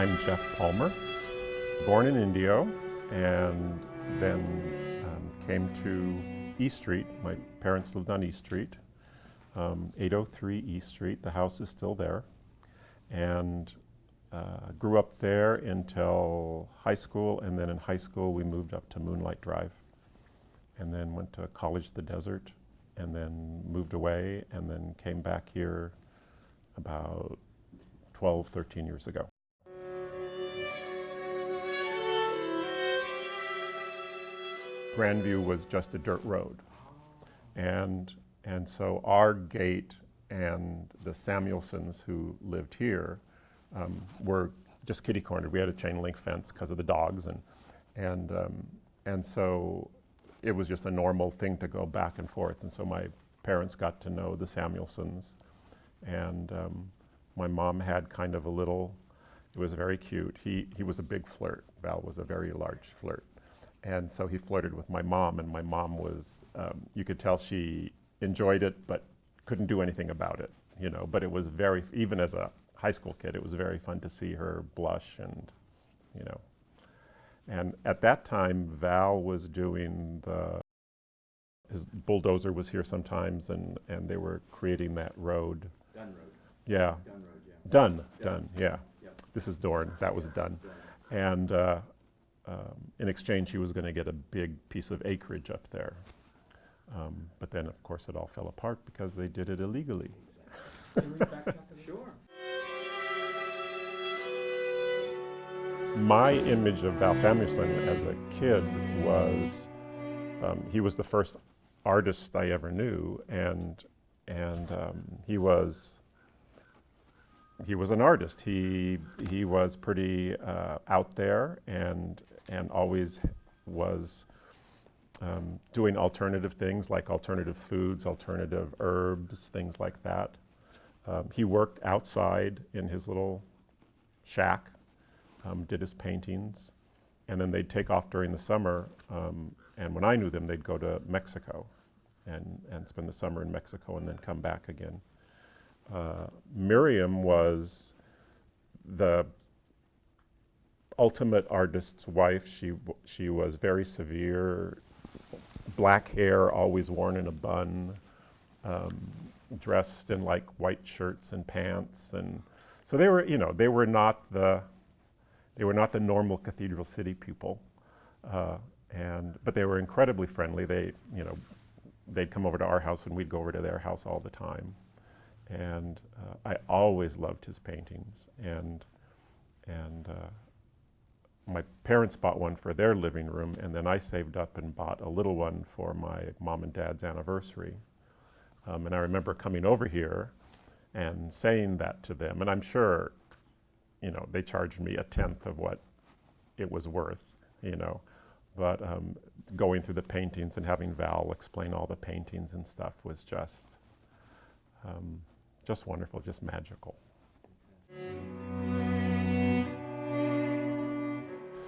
I'm Jeff Palmer, born in Indio, and then came to East Street. My parents lived on East Street, 803 East Street. The house is still there. And grew up there until high school, and then in high school we moved up to Moonlight Drive, and then went to college at the Desert, and then moved away, and then came back here about 12, 13 years ago. Grandview was just a dirt road, and so our gate and the Samuelsons who lived here were just kitty-cornered. We had a chain link fence because of the dogs, and so it was just a normal thing to go back and forth. And so my parents got to know the Samuelsons, and my mom had kind of a little. It was very cute. He was a big flirt. Val was a very large flirt, and so he flirted with my mom. And my mom was, you could tell she enjoyed it, but couldn't do anything about it, you know. But it was very, even as a high school kid, it was very fun to see her blush, and, you know. And at that time, Val was doing his bulldozer was here sometimes, and they were creating that road. Dunn Road. Yeah. Dunn Road, yeah. Done, yeah. Yep. This is Dorn, that was Dunn. And in exchange, he was going to get a big piece of acreage up there. But then, of course, it all fell apart because they did it illegally. Can we back up a Sure. My image of Val Samuelson as a kid was, he was the first artist I ever knew, and he was an artist. He was pretty out there, and always was doing alternative things like alternative foods, alternative herbs, things like that. He worked outside in his little shack, did his paintings, and then they'd take off during the summer, and when I knew them, they'd go to Mexico and spend the summer in Mexico and then come back again. Miriam was the ultimate artist's wife. She was very severe, black hair, always worn in a bun, dressed in like white shirts and pants, and so they were, you know, they were not the normal Cathedral City people, but they were incredibly friendly. They'd come over to our house and we'd go over to their house all the time, and I always loved his paintings, and my parents bought one for their living room, and then I saved up and bought a little one for my mom and dad's anniversary. And I remember coming over here and saying that to them, and I'm sure, you know, they charged me a tenth of what it was worth, you know. But going through the paintings and having Val explain all the paintings and stuff was just wonderful, just magical.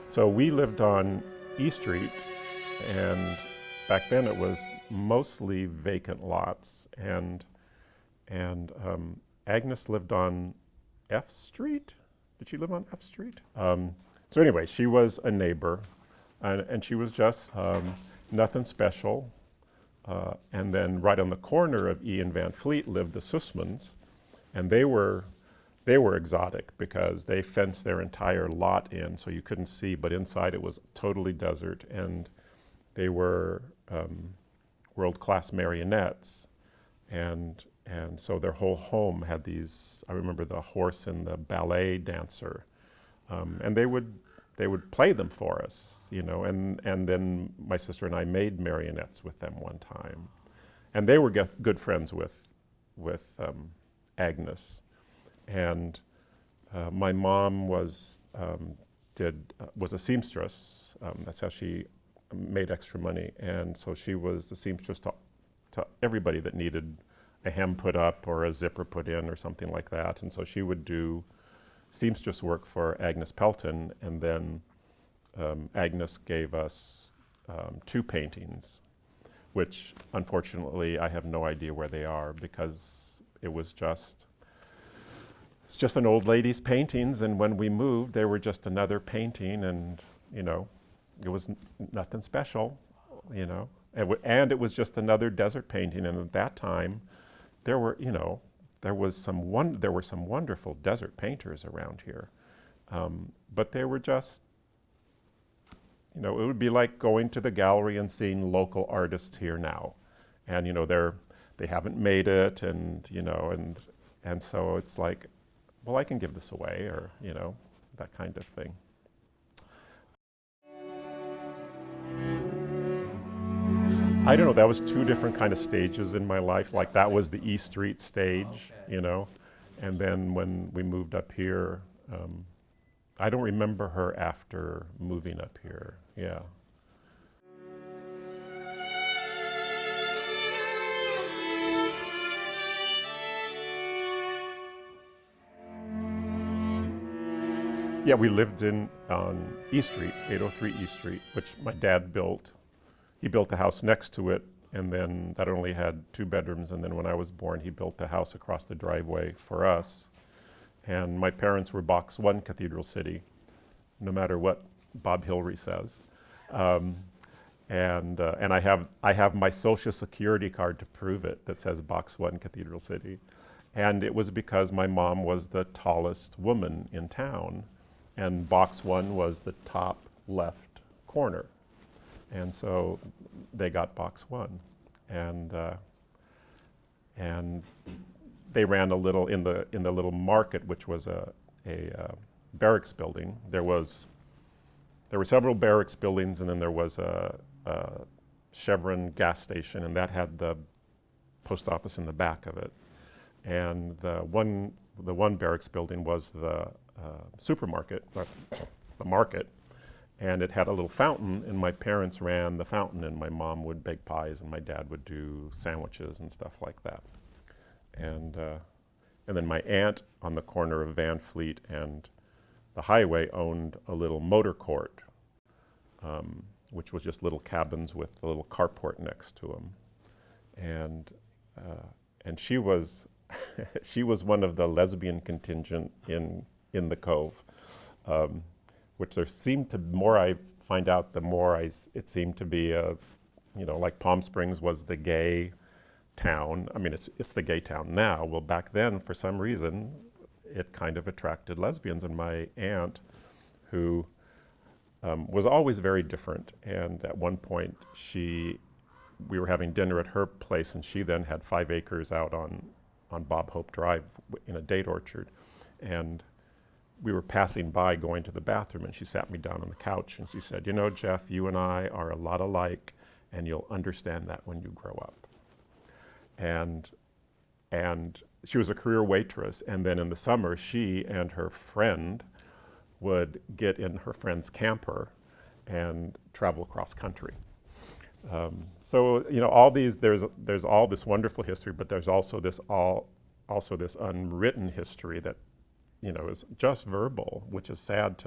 So we lived on East Street, and back then it was mostly vacant lots, and Agnes lived on F Street. Did she live on F Street? So anyway, she was a neighbor, and she was just nothing special. And then right on the corner of E and Van Fleet lived the Sussmans, and they were exotic because they fenced their entire lot in so you couldn't see, but inside it was totally desert, and they were world-class marionettes, and so their whole home had these. I remember the horse and the ballet dancer, and they would play them for us, you know, and then my sister and I made marionettes with them one time, and they were good friends with Agnes, and my mom was a seamstress. That's how she made extra money, and so she was the seamstress to everybody that needed a hem put up or a zipper put in or something like that. And so she would do seamstress work for Agnes Pelton, and then Agnes gave us 2 paintings, which unfortunately I have no idea where they are because it was just it's just an old lady's paintings, and when we moved, they were just another painting, and, you know, it was nothing special, you know. And it was just another desert painting, and at that time, there were, you know, there were some wonderful desert painters around here. But they were just, you know, it would be like going to the gallery and seeing local artists here now. And, you know, they haven't made it, and, you know, and so it's like, well, I can give this away, or, you know, that kind of thing. I don't know, that was two different kind of stages in my life. Like, that was the E Street stage, you know, and then when we moved up here, I don't remember her after moving up here, yeah. Yeah, we lived on E Street, 803 E Street, which my dad built. He built the house next to it, and then that only had 2 bedrooms, and then when I was born, he built the house across the driveway for us. And my parents were Box 1 Cathedral City, no matter what Bob Hilary says. And I have my Social Security card to prove it that says Box 1 Cathedral City. And it was because my mom was the tallest woman in town, and Box 1 was the top left corner. And so they got Box 1. And they ran a little in the little market, which was a barracks building. There were several barracks buildings, and then there was a Chevron gas station, and that had the post office in the back of it. And the one barracks building was the supermarket, the market, and it had a little fountain, and my parents ran the fountain, and my mom would bake pies, and my dad would do sandwiches and stuff like that. And then my aunt on the corner of Van Fleet and the highway owned a little motor court, which was just little cabins with a little carport next to them. And she was she was one of the lesbian contingent in the Cove, which there seemed to, more I find out, the more it seemed to be you know, like Palm Springs was the gay town. I mean, it's the gay town now. Well, back then, for some reason, it kind of attracted lesbians. And my aunt, who was always very different, and at one point we were having dinner at her place, and she then had 5 acres out on Bob Hope Drive in a date orchard. And we were passing by going to the bathroom, and she sat me down on the couch, and she said, you know, Jeff, you and I are a lot alike, and you'll understand that when you grow up. And she was a career waitress, and then in the summer, she and her friend would get in her friend's camper and travel across country. So, you know, all these, there's all this wonderful history, but there's also this unwritten history that, you know, is just verbal, which is sad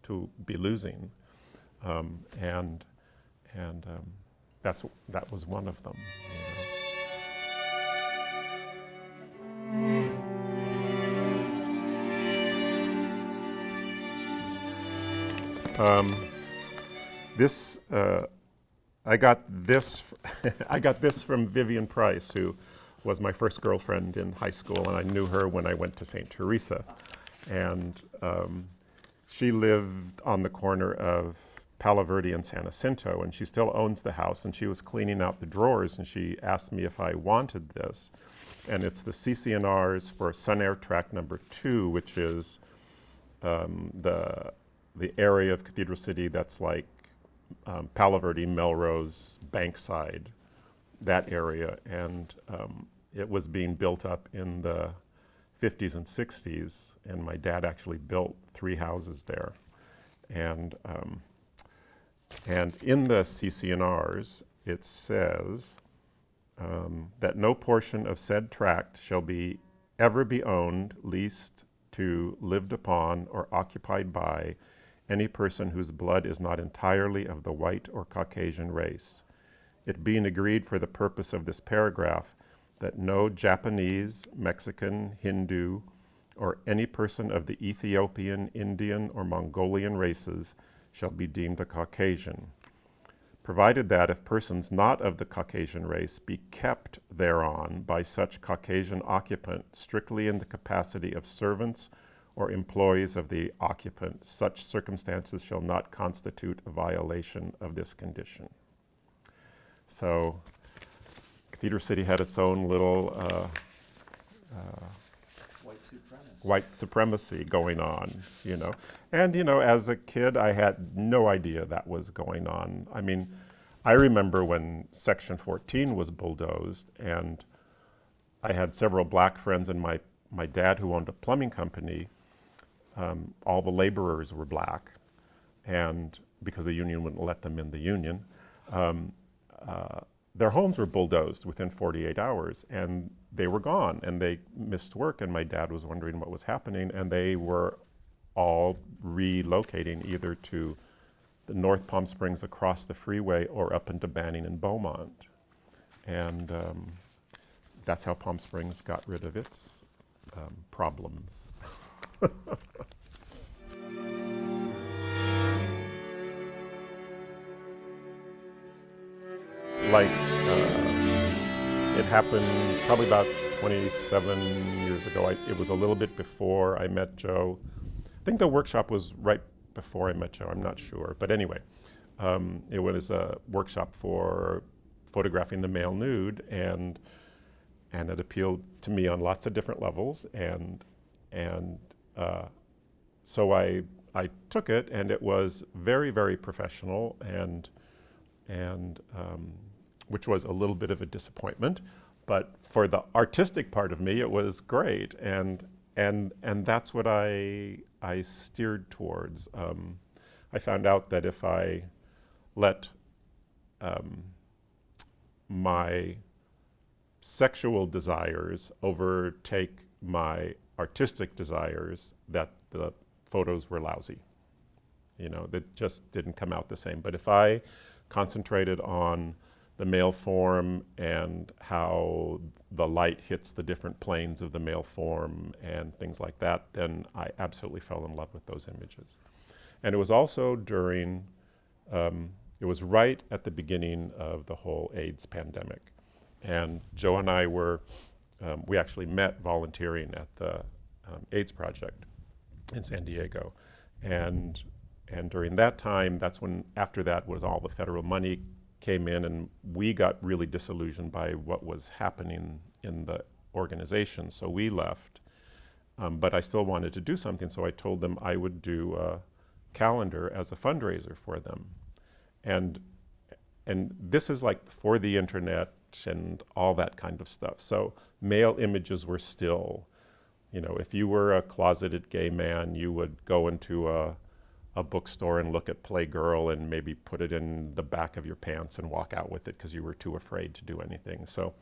to be losing. And that was one of them, you know. I got this from Vivian Price, who was my first girlfriend in high school, and I knew her when I went to St. Teresa. And she lived on the corner of Palo Verde and San Jacinto, and she still owns the house, and she was cleaning out the drawers, and she asked me if I wanted this. And it's the CCNRs for Sun Air Track number 2, which is the area of Cathedral City that's like Palo Verde, Melrose, Bankside, that area. And it was being built up in the 50s and 60s, and my dad actually built 3 houses there. And in the CCNRs, it says that no portion of said tract shall ever be owned, leased to, lived upon, or occupied by any person whose blood is not entirely of the white or Caucasian race. It being agreed for the purpose of this paragraph that no Japanese, Mexican, Hindu, or any person of the Ethiopian, Indian, or Mongolian races shall be deemed a Caucasian, provided that if persons not of the Caucasian race be kept thereon by such Caucasian occupant strictly in the capacity of servants or employees of the occupant, such circumstances shall not constitute a violation of this condition. So Cathedral City had its own little white supremacy going on, you know. And, you know, as a kid, I had no idea that was going on. I mean, I remember when Section 14 was bulldozed, and I had several black friends, and my dad, who owned a plumbing company, all the laborers were black, and because the union wouldn't let them in the union, their homes were bulldozed within 48 hours, and they were gone, and they missed work, and my dad was wondering what was happening, and they were all relocating either to the North Palm Springs across the freeway or up into Banning and Beaumont. And that's how Palm Springs got rid of its problems. Like, it happened probably about 27 years ago. It was a little bit before I met Joe. I think the workshop was right before I met Joe, I'm not sure. But anyway, it was a workshop for photographing the male nude, and it appealed to me on lots of different levels. And so I took it, and it was very, very professional, and which was a little bit of a disappointment. But for the artistic part of me, it was great, and that's what I steered towards. I found out that if I let my sexual desires overtake my artistic desires, that the photos were lousy. You know, that just didn't come out the same. But if I concentrated on the male form and how the light hits the different planes of the male form and things like that, then I absolutely fell in love with those images. And it was also during, it was right at the beginning of the whole AIDS pandemic. And Joe and I were, we actually met volunteering at the AIDS Project in San Diego. And during that time, that's when, after that was all the federal money came in, and we got really disillusioned by what was happening in the organization, so we left. But I still wanted to do something, so I told them I would do a calendar as a fundraiser for them. And this is like before the internet and all that kind of stuff. So male images were still, you know, if you were a closeted gay man, you would go into a bookstore and look at Playgirl and maybe put it in the back of your pants and walk out with it because you were too afraid to do anything. So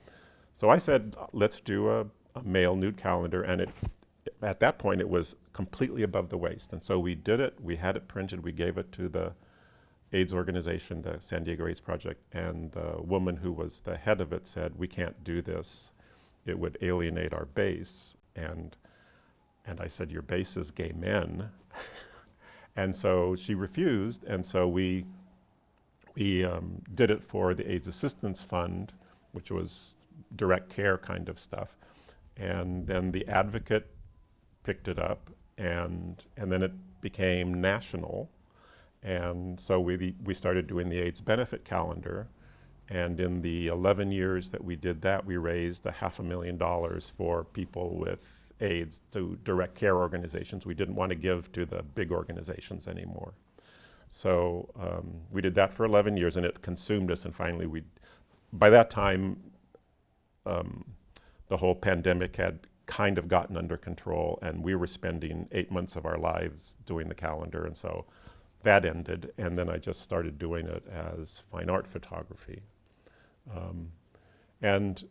I said, let's do a male nude calendar, and at that point it was completely above the waist. And so we did it, we had it printed, we gave it to the AIDS organization, the San Diego AIDS Project, and the woman who was the head of it said, we can't do this, it would alienate our base. And I said, your base is gay men. And so she refused, and so we did it for the AIDS Assistance Fund, which was direct care kind of stuff. And then the Advocate picked it up, and then it became national. And so we started doing the AIDS benefit calendar. And in the 11 years that we did that, we raised $500,000 for people with AIDS to direct care organizations. We didn't want to give to the big organizations anymore. So we did that for 11 years, and it consumed us. And finally, by that time, the whole pandemic had kind of gotten under control, and we were spending 8 months of our lives doing the calendar. And so that ended, and then I just started doing it as fine art photography. And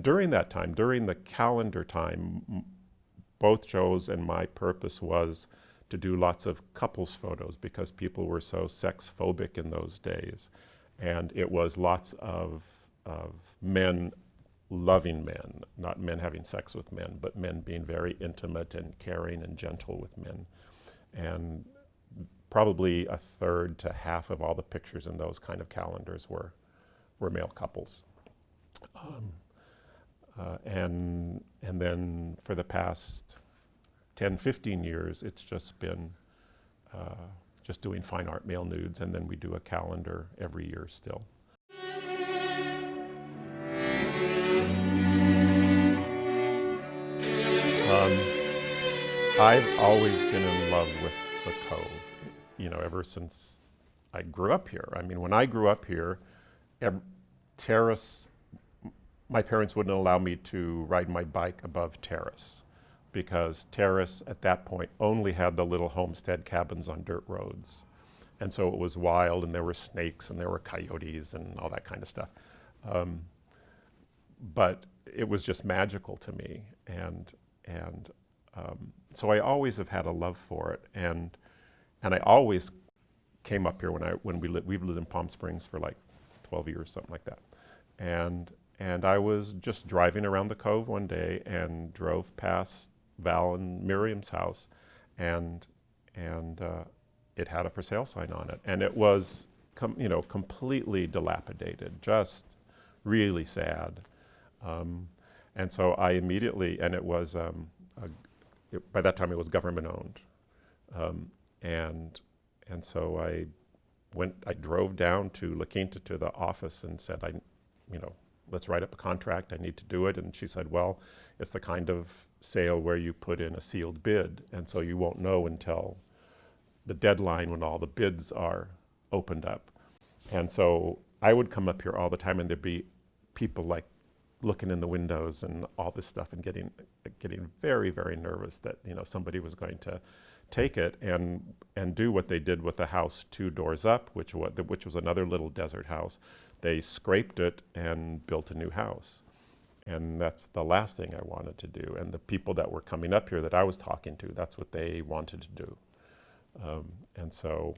during that time, during the calendar time, both Joe's and my purpose was to do lots of couples photos because people were so sex phobic in those days. And it was lots of men loving men, not men having sex with men, but men being very intimate and caring and gentle with men. And probably a third to half of all the pictures in those kind of calendars were male couples. And then for the past 10, 15 years, it's just been just doing fine art male nudes, and then we do a calendar every year still. I've always been in love with the Cove, ever since I grew up here. I mean, when I grew up here, terrace, my parents wouldn't allow me to ride my bike above terrace, because terrace at that point only had the little homestead cabins on dirt roads. And so it was wild, and there were snakes and there were coyotes and all that kind of stuff. But it was just magical to me. And so I always have had a love for it. And I always came up here we've lived in Palm Springs for like 12 years, something like that. And I was just driving around the Cove one day and drove past Val and Miriam's house, and it had a for sale sign on it, and it was completely dilapidated, just really sad. And so I immediately, and it was by that time it was government owned, and so I drove down to La Quinta to the office and said, let's write up a contract, I need to do it. And she said, well, it's the kind of sale where you put in a sealed bid, and so you won't know until the deadline when all the bids are opened up. And so I would come up here all the time, and there'd be people like looking in the windows and all this stuff, and getting very, very nervous that somebody was going to take it and do what they did with the house 2 doors up, which was another little desert house. They scraped it and built a new house. And that's the last thing I wanted to do. And the people that were coming up here that I was talking to, that's what they wanted to do. And so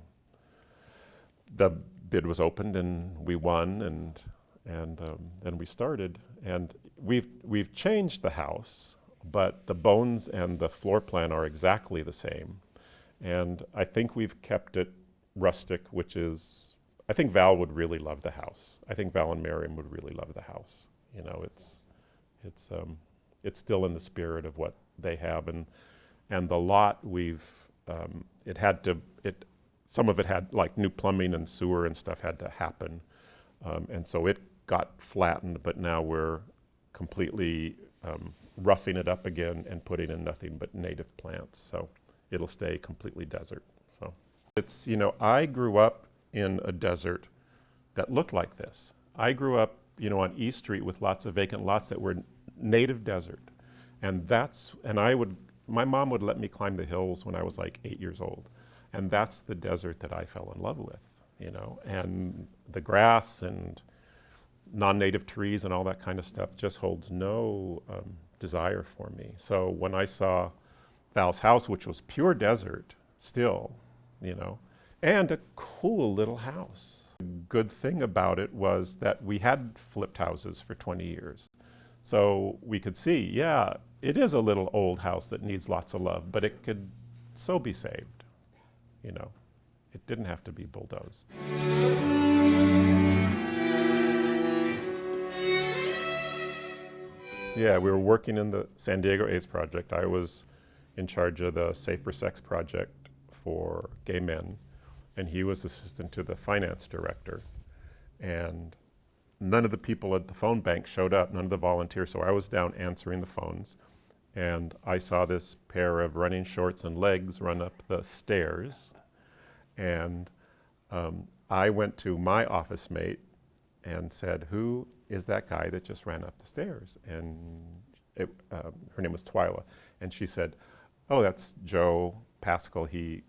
the bid was opened, and we won, and then we started. And we've changed the house, but the bones and the floor plan are exactly the same. And I think we've kept it rustic, which is, I think Val would really love the house. I think Val and Miriam would really love the house. It's still in the spirit of what they have, and the lot some of it had like new plumbing and sewer and stuff had to happen, and so it got flattened. But now we're completely roughing it up again and putting in nothing but native plants, so it'll stay completely desert. So it's I grew up in a desert that looked like this. I grew up on East Street with lots of vacant lots that were native desert. And my mom would let me climb the hills when I was like 8 years old. And that's the desert that I fell in love with, and the grass and non-native trees and all that kind of stuff just holds no desire for me. So when I saw Val's house, which was pure desert still, and a cool little house. The good thing about it was that we had flipped houses for 20 years. So we could see, yeah, it is a little old house that needs lots of love, but it could so be saved. It didn't have to be bulldozed. Yeah, we were working in the San Diego AIDS Project. I was in charge of the Safer Sex Project for gay men, and he was assistant to the finance director. And none of the people at the phone bank showed up, none of the volunteers, so I was down answering the phones, and I saw this pair of running shorts and legs run up the stairs, and I went to my office mate and said, who is that guy that just ran up the stairs? And her name was Twyla, and she said, oh, that's Joe Pascal. He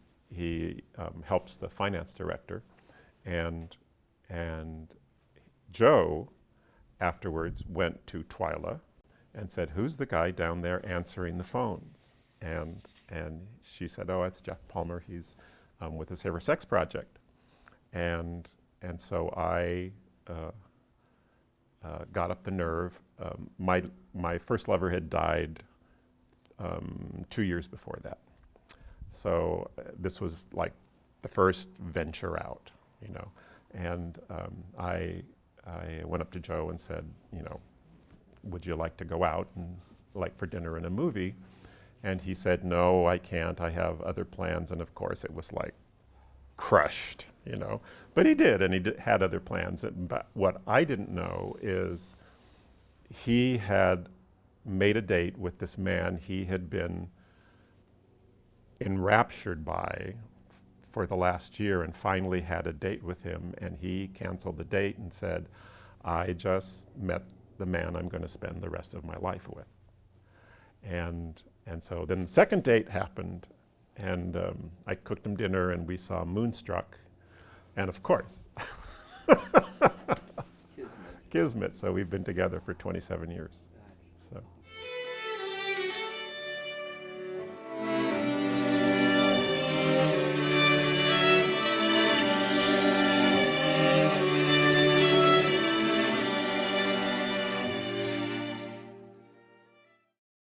helps the finance director. And Joe afterwards went to Twyla and said, who's the guy down there answering the phones? And she said, oh, it's Jeff Palmer. He's with the Safer Sex Project. And so I got up the nerve. My first lover had died 2 years before that. So this was like the first venture out, you know. And I went up to Joe and said, you know, would you like to go out and like for dinner and a movie? And he said, no, I can't. I have other plans. And of course, it was like crushed, you know. But he did, and he had other plans. But what I didn't know is he had made a date with this man he had been enraptured by for the last year, and finally had a date with him, and he canceled the date and said, I just met the man I'm going to spend the rest of my life with. And so then the second date happened, and I cooked him dinner, and we saw Moonstruck, and of course, Kismet. So we've been together for 27 years. So.